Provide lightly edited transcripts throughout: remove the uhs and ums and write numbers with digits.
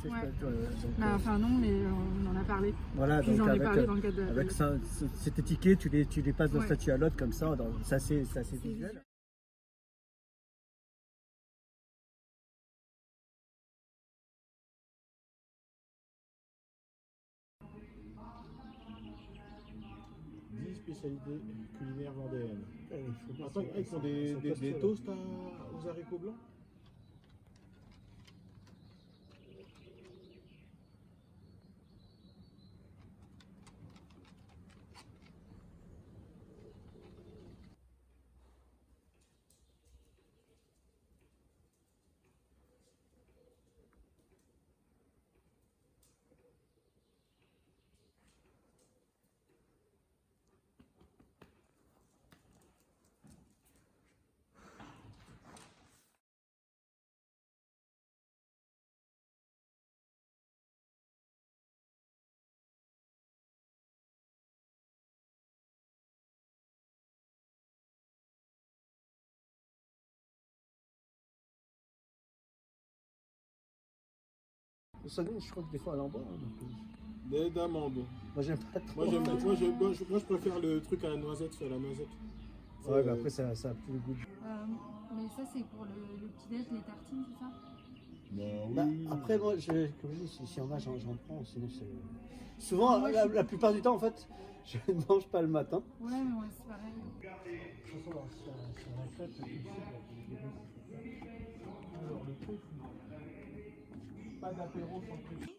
sais, Ouais. je sais pas, donc, Bah, enfin non, mais on en a parlé. voilà, Puis donc j'en ai parlé dans le cadre de... avec ça, ces tickets, tu les passes d'un Ouais. statut à l'autre comme ça, c'est assez C'est visuel. visuel. Spécialité culinaire vendéenne. Attends, Attends, ils font des toasts aux haricots blancs. Le Saguenay, je crois que des fois, elle en boit. Des d'amandes. Moi, j'aime pas trop. Moi, je préfère le truc à la noisette, sur la noisette. Ouais, mais après, ça a plus le goût. Mais ça, c'est pour le petit-déj, les tartines, c'est ça? Bah, après, moi, comme je dis, s'il y en a, j'en prends. Sinon, c'est. Souvent, Moi, la plupart du temps, en fait, je ne mange pas le matin. Ouais, mais moi, c'est pareil. De toute façon, sur la fête, alors, le truc, pas d'apéro sans plus.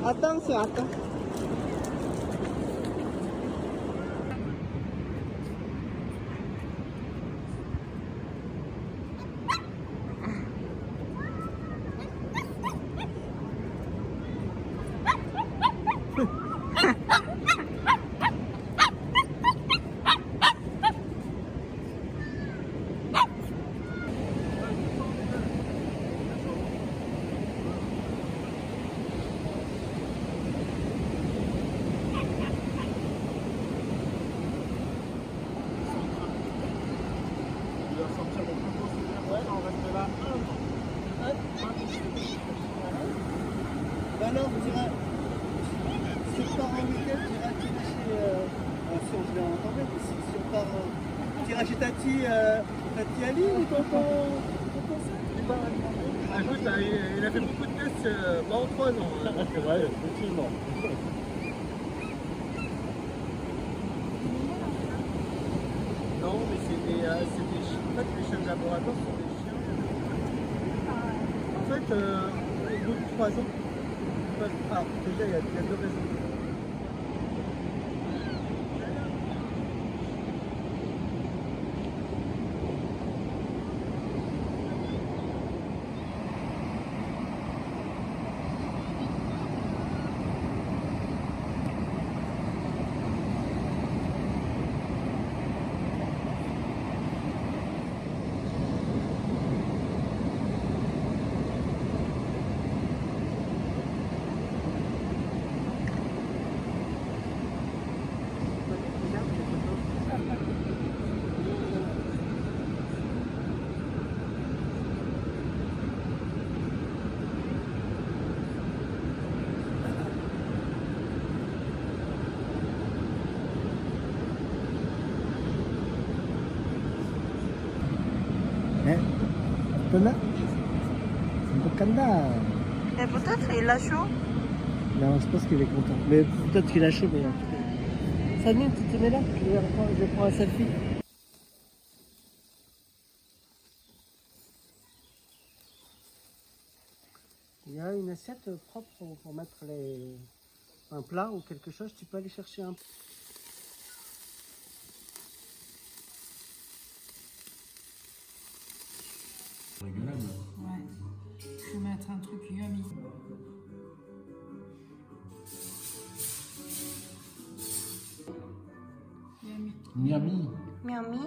Attention, attention. Bah alors, tu iras, si on part en week-end, tu iras chez, si on se met en anglais, mais si on part, tu iras chez Tati Ali ou tonton Ah, écoute, il a fait beaucoup de tests, pas en 3 ans. C'est vrai, effectivement. Non, mais c'est des chiens. En fait, les chiens de laboratoire sont des chiens. En fait, au bout de 3 ans, alors, déjà, il y a 2 raisons. Bocana. Bocana. Et peut-être il a chaud. Non, je pense qu'il est content. Mais peut-être qu'il a chaud, mais en tout cas. Salut, tu te mets là? Je prends un selfie. Il y a une assiette propre pour mettre un plat ou quelque chose. Tu peux aller chercher un. Régulable. Ouais. Faut mettre un truc yummy. Yummy. Miami. Miami.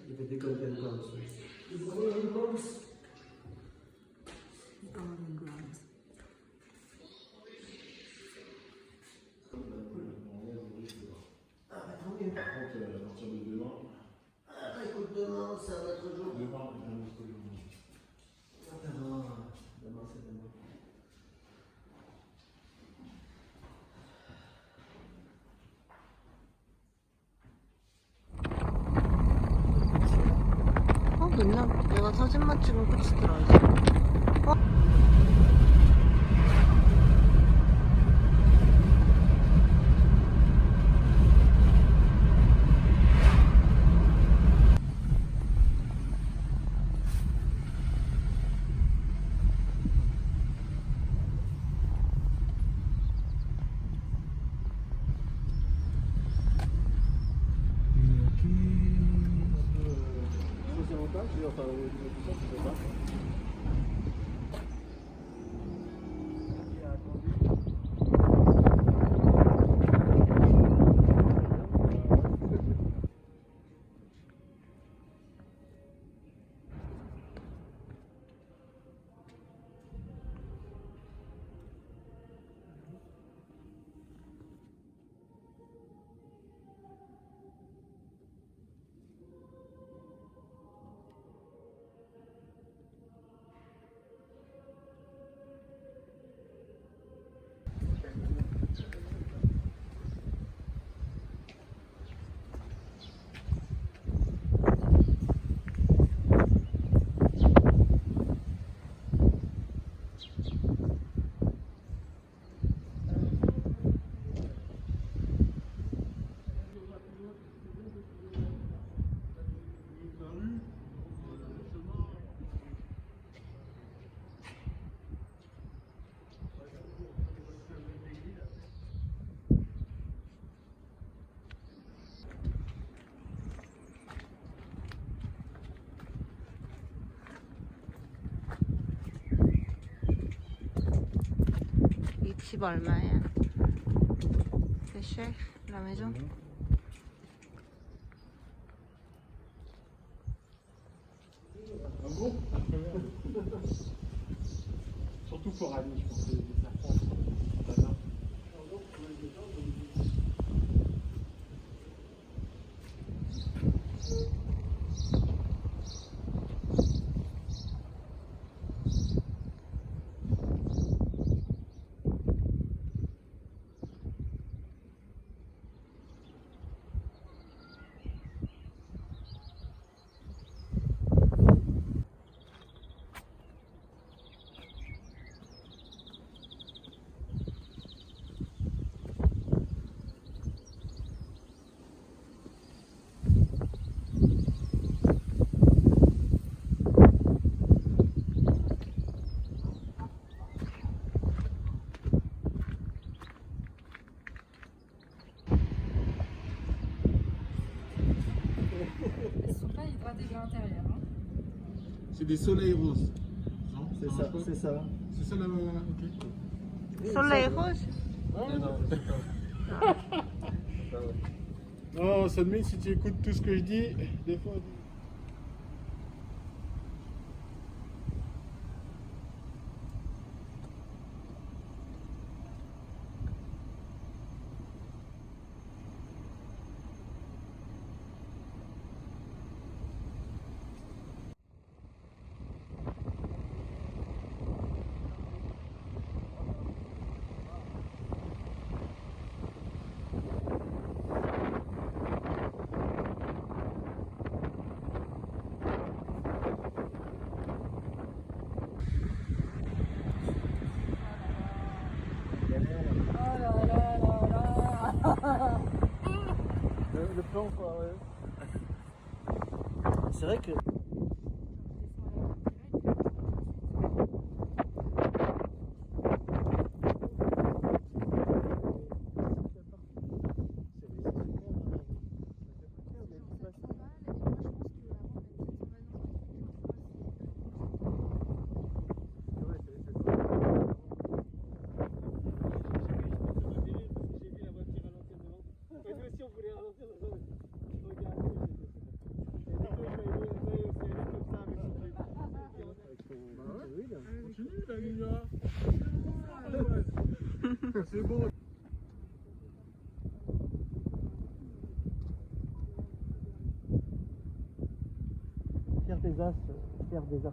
Il fait des golden grams. Golden grams. Écoute, demain, c'est un autre jour. Demain, c'est demain. 맨날 내가 사진만 찍으면 끝이더라 이제. 이 집 얼마야? C'est cher la maison? Ah bon? Surtout pour Annie, je pense que les serpents. Ils sont pas hydratés de l'intérieur. Hein. C'est des soleils roses. Non? C'est ça, c'est ça. C'est ça la. Ok. Soleil rose? Ah, non, c'est pas. Non, ça admet si tu écoutes tout ce que je dis, des fois. Le plan, quoi, ouais. C'est vrai que. C'est bon. Pierre des As, Pierre des Arts.